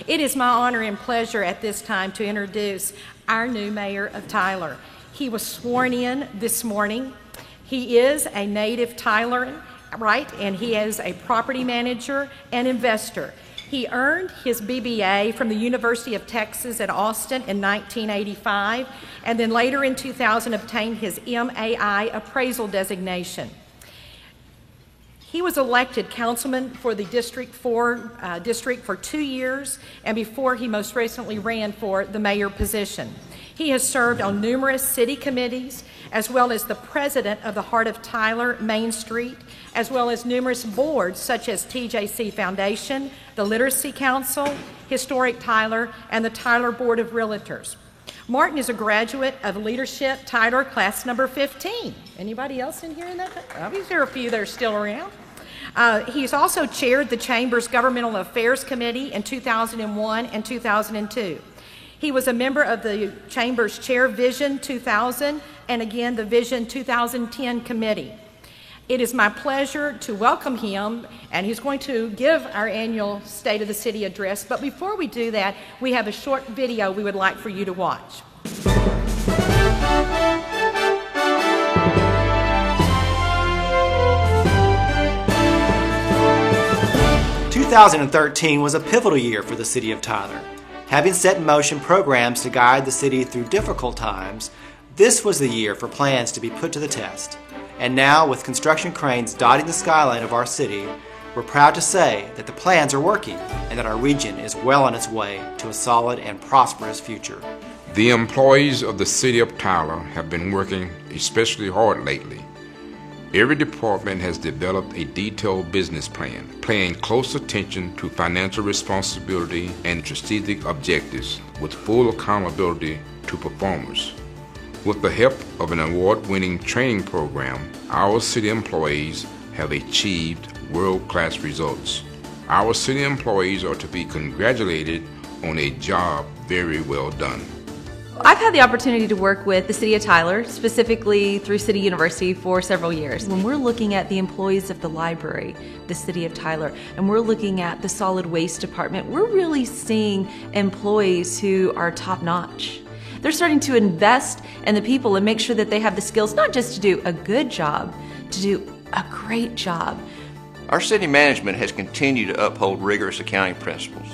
It is my honor and pleasure at this time to introduce our new mayor of Tyler. He was sworn in this morning. He is a native Tyleran, right? And he is a property manager and investor. He earned his BBA from the University of Texas at Austin in 1985, and then later in 2000 obtained his MAI appraisal designation. He was elected councilman for the District 4 district for 2 years, and before he most recently ran for the mayor position. He has served on numerous city committees, as well as the president of the Heart of Tyler Main Street, as well as numerous boards such as TJC Foundation, the Literacy Council, Historic Tyler, and the Tyler Board of Realtors. Martin is a graduate of Leadership Tyler, class number 15. Anybody else in here in that? Obviously, there are a few that are still around. He's also chaired the Chamber's Governmental Affairs Committee in 2001 and 2002. He was a member of the Chamber's Chair Vision 2000 and again the Vision 2010 Committee. It is my pleasure to welcome him, and he's going to give our annual State of the City address. But before we do that, we have a short video we would like for you to watch. 2013 was a pivotal year for the City of Tyler. Having set in motion programs to guide the city through difficult times, this was the year for plans to be put to the test. And now, with construction cranes dotting the skyline of our city, we're proud to say that the plans are working and that our region is well on its way to a solid and prosperous future. The employees of the City of Tyler have been working especially hard lately. Every department has developed a detailed business plan, paying close attention to financial responsibility and strategic objectives with full accountability to performers. With the help of an award-winning training program, our city employees have achieved world-class results. Our city employees are to be congratulated on a job very well done. I've had the opportunity to work with the City of Tyler, specifically through City University, for several years. When we're looking at the employees of the library, the City of Tyler, and we're looking at the solid waste department, we're really seeing employees who are top-notch. They're starting to invest in the people and make sure that they have the skills not just to do a good job, to do a great job. Our city management has continued to uphold rigorous accounting principles.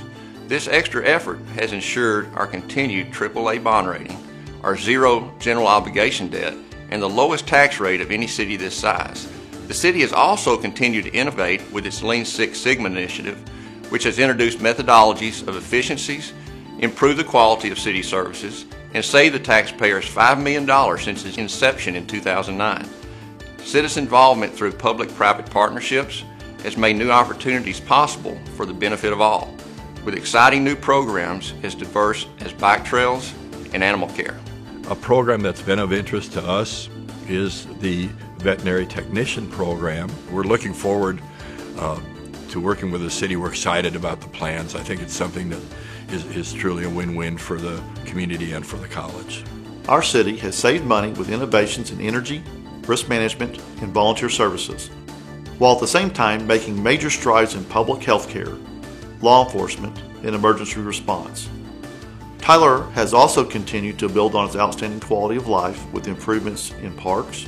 This extra effort has ensured our continued AAA bond rating, our zero general obligation debt, and the lowest tax rate of any city this size. The city has also continued to innovate with its Lean Six Sigma initiative, which has introduced methodologies of efficiencies, improved the quality of city services, and saved the taxpayers $5 million since its inception in 2009. Citizen involvement through public-private partnerships has made new opportunities possible for the benefit of all, with exciting new programs as diverse as bike trails and animal care. A program that's been of interest to us is the veterinary technician program. We're looking forward to working with the city. We're excited about the plans. I think it's something that is truly a win-win for the community and for the college. Our city has saved money with innovations in energy, risk management, and volunteer services, while at the same time making major strides in public health care, law enforcement, and emergency response. Tyler has also continued to build on its outstanding quality of life with improvements in parks,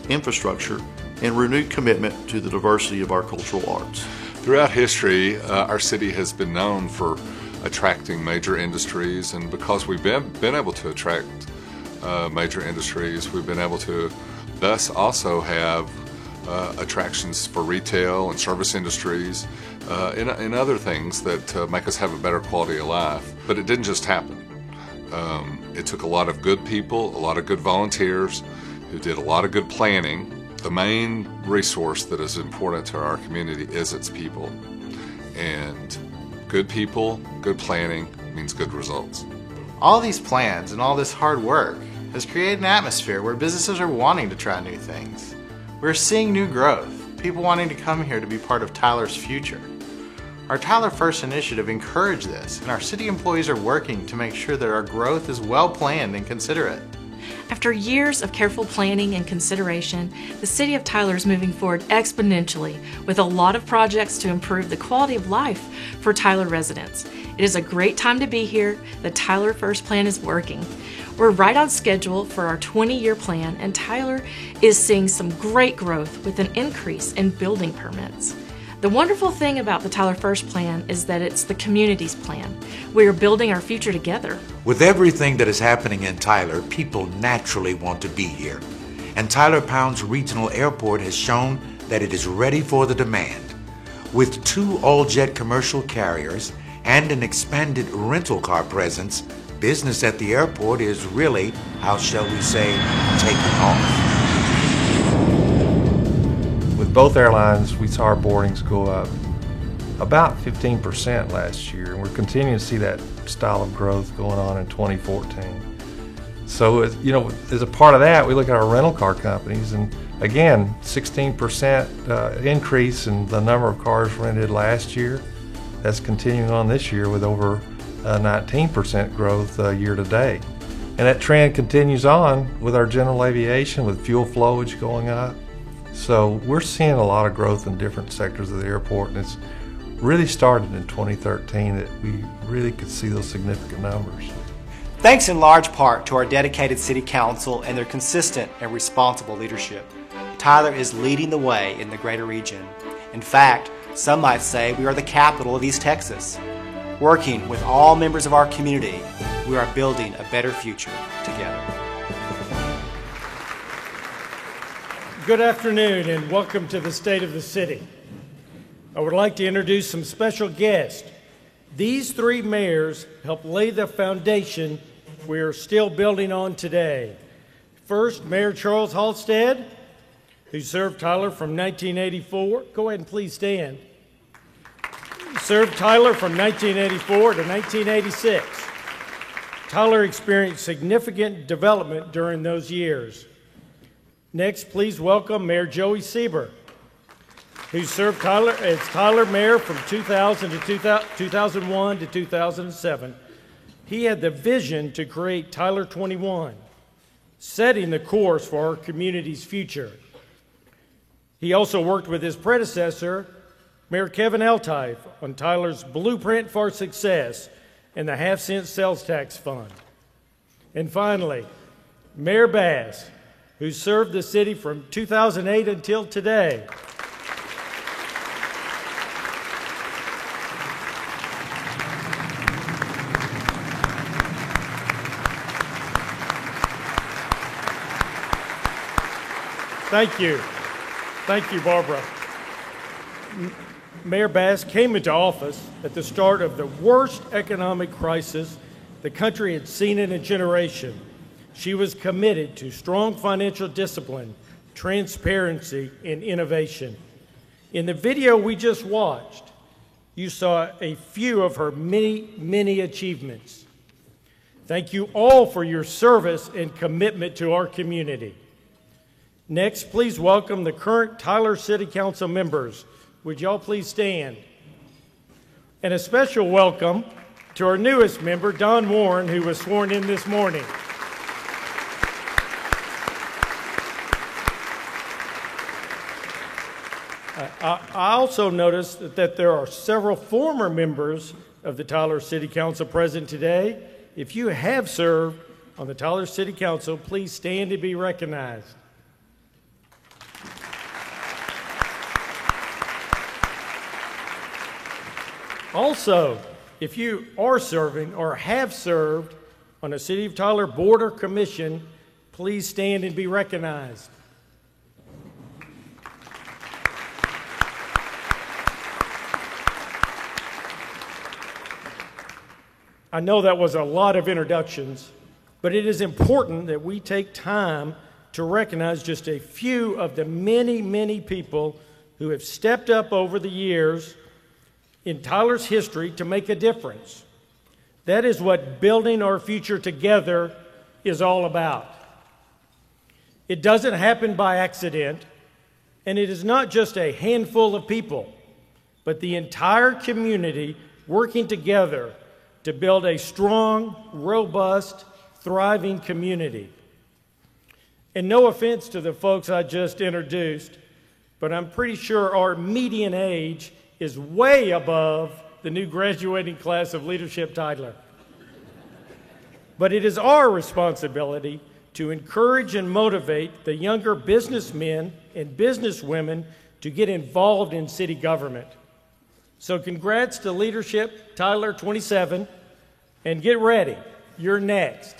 infrastructure, and renewed commitment to the diversity of our cultural arts. Throughout history, our city has been known for attracting major industries, and because we've been able to attract major industries, we've been able to thus also have attractions for retail and service industries and other things that make us have a better quality of life. But it didn't just happen. It took a lot of good people, a lot of good volunteers who did a lot of good planning. The main resource that is important to our community is its people. And good people, good planning means good results. All these plans and all this hard work has created an atmosphere where businesses are wanting to try new things. We're seeing new growth, people wanting to come here to be part of Tyler's future. Our Tyler First initiative encouraged this, and our city employees are working to make sure that our growth is well planned and considerate. After years of careful planning and consideration, the City of Tyler is moving forward exponentially with a lot of projects to improve the quality of life for Tyler residents. It is a great time to be here. The Tyler First Plan is working. We're right on schedule for our 20-year plan, and Tyler is seeing some great growth with an increase in building permits. The wonderful thing about the Tyler First Plan is that it's the community's plan. We are building our future together. With everything that is happening in Tyler, people naturally want to be here. And Tyler Pounds Regional Airport has shown that it is ready for the demand. With 2 all-jet commercial carriers and an expanded rental car presence, business at the airport is really, how shall we say, taking off. With both airlines, we saw our boardings go up about 15% last year, and we're continuing to see that style of growth going on in 2014. So, as a part of that, we look at our rental car companies, and again, 16% increase in the number of cars rented last year. That's continuing on this year with over 19% growth year to date. And that trend continues on with our general aviation, with fuel flowage going up. So we're seeing a lot of growth in different sectors of the airport, and it's really started in 2013 that we really could see those significant numbers. Thanks in large part to our dedicated City Council and their consistent and responsible leadership, Tyler is leading the way in the greater region. In fact, some might say we are the capital of East Texas. Working with all members of our community, we are building a better future together. Good afternoon and welcome to the State of the City. I would like to introduce some special guests. These 3 mayors helped lay the foundation we are still building on today. First, Mayor Charles Halstead, who served Tyler from 1984. Go ahead and please stand. Served Tyler from 1984 to 1986. Tyler experienced significant development during those years. Next, please welcome Mayor Joey Sieber, who served Tyler as Tyler Mayor from 2001 to 2007. He had the vision to create Tyler 21, setting the course for our community's future. He also worked with his predecessor, Mayor Kevin Eltife, on Tyler's blueprint for success and the half-cent sales tax fund. And finally, Mayor Bass, who served the city from 2008 until today. Thank you. Thank you, Barbara. Mayor Bass came into office at the start of the worst economic crisis the country had seen in a generation. She was committed to strong financial discipline, transparency, and innovation. In the video we just watched, you saw a few of her many, many achievements. Thank you all for your service and commitment to our community. Next, please welcome the current Tyler City Council members. Would y'all please stand? And a special welcome to our newest member, Don Warren, who was sworn in this morning. I also noticed that there are several former members of the Tyler City Council present today. If you have served on the Tyler City Council, please stand to be recognized. Also, if you are serving or have served on a City of Tyler board or commission, please stand and be recognized. I know that was a lot of introductions, but it is important that we take time to recognize just a few of the many, many people who have stepped up over the years in Tyler's history to make a difference. That is what building our future together is all about. It doesn't happen by accident, and it is not just a handful of people, but the entire community working together to build a strong, robust, thriving community. And no offense to the folks I just introduced, but I'm pretty sure our median age is way above the new graduating class of Leadership Tyler. But it is our responsibility to encourage and motivate the younger businessmen and businesswomen to get involved in city government. So congrats to Leadership Tyler 27, and get ready, you're next.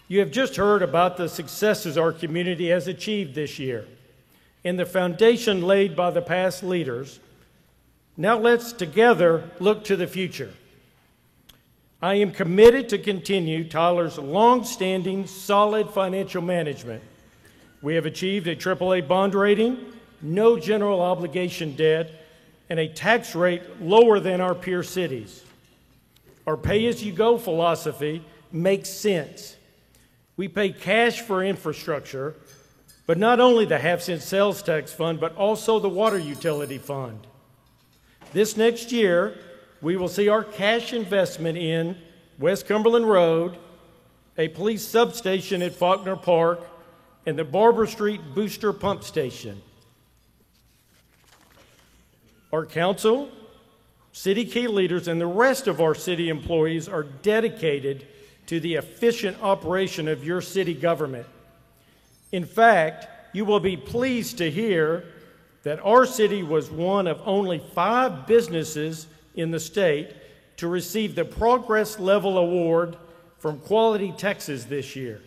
You have just heard about the successes our community has achieved this year and the foundation laid by the past leaders. Now let's together look to the future. I am committed to continue Tyler's long-standing, solid financial management. We have achieved a AAA bond rating, no general obligation debt, and a tax rate lower than our peer cities. Our pay-as-you-go philosophy makes sense. We pay cash for infrastructure, but not only the half-cent sales tax fund, but also the water utility fund. This next year, we will see our cash investment in West Cumberland Road, a police substation at Faulkner Park, and the Barber Street Booster Pump Station. Our council, city key leaders, and the rest of our city employees are dedicated to the efficient operation of your city government. In fact, you will be pleased to hear that our city was one of only 5 businesses in the state to receive the Progress Level Award from Quality Texas this year.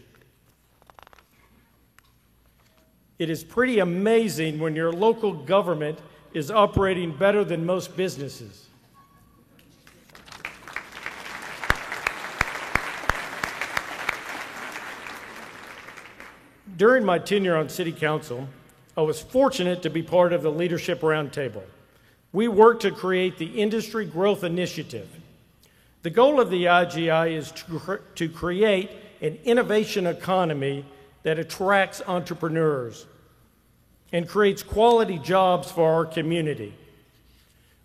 It is pretty amazing when your local government is operating better than most businesses. During my tenure on City Council, I was fortunate to be part of the Leadership Roundtable. We worked to create the Industry Growth Initiative. The goal of the IGI is to create an innovation economy that attracts entrepreneurs and creates quality jobs for our community.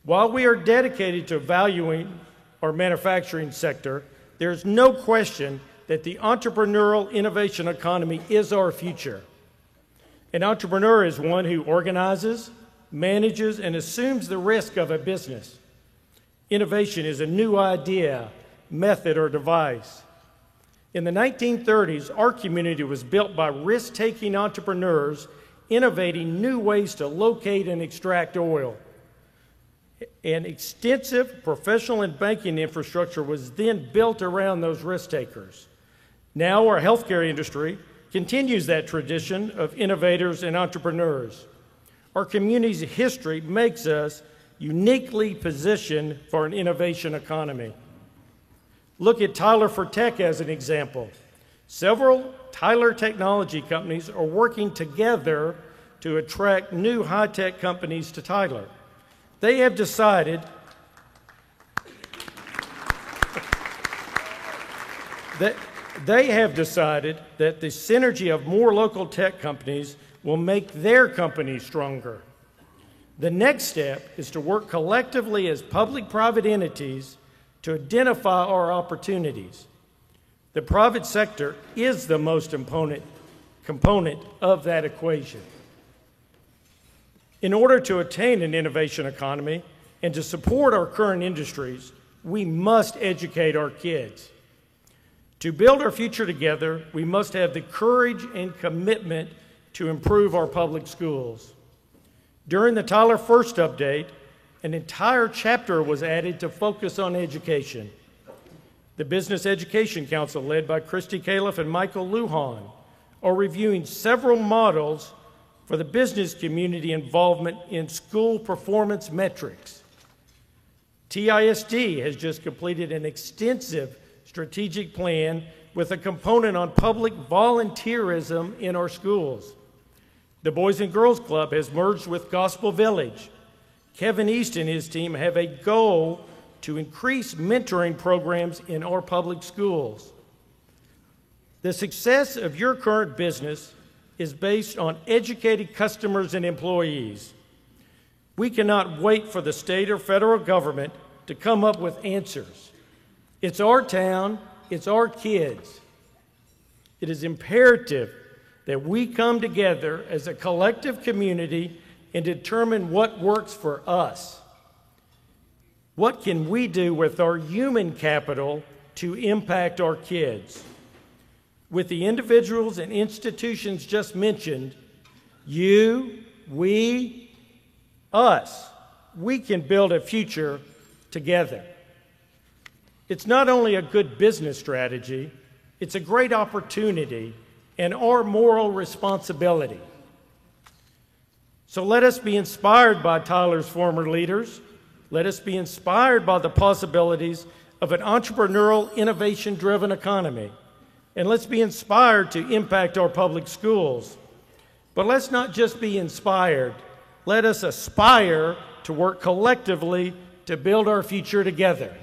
While we are dedicated to valuing our manufacturing sector, there's no question that the entrepreneurial innovation economy is our future. An entrepreneur is one who organizes, manages, and assumes the risk of a business. Innovation is a new idea, method, or device. In the 1930s, our community was built by risk-taking entrepreneurs innovating new ways to locate and extract oil. An extensive professional and banking infrastructure was then built around those risk takers. Now our healthcare industry continues that tradition of innovators and entrepreneurs. Our community's history makes us uniquely positioned for an innovation economy. Look at Tyler for Tech as an example. Several Tyler technology companies are working together to attract new high-tech companies to Tyler. They have decided that the synergy of more local tech companies will make their company stronger. The next step is to work collectively as public-private entities to identify our opportunities. The private sector is the most important component of that equation. In order to attain an innovation economy and to support our current industries, we must educate our kids. To build our future together, we must have the courage and commitment to improve our public schools. During the Tyler First update, an entire chapter was added to focus on education. The Business Education Council, led by Christy Califf and Michael Lujan, are reviewing several models for the business community involvement in school performance metrics. TISD has just completed an extensive strategic plan with a component on public volunteerism in our schools. The Boys and Girls Club has merged with Gospel Village. Kevin East and his team have a goal to increase mentoring programs in our public schools. The success of your current business is based on educated customers and employees. We cannot wait for the state or federal government to come up with answers. It's our town, it's our kids. It is imperative that we come together as a collective community and determine what works for us. What can we do with our human capital to impact our kids? With the individuals and institutions just mentioned, you, we, us, we can build a future together. It's not only a good business strategy, it's a great opportunity and our moral responsibility. So let us be inspired by Tyler's former leaders. Let us be inspired by the possibilities of an entrepreneurial, innovation-driven economy. And let's be inspired to impact our public schools. But let's not just be inspired. Let us aspire to work collectively to build our future together.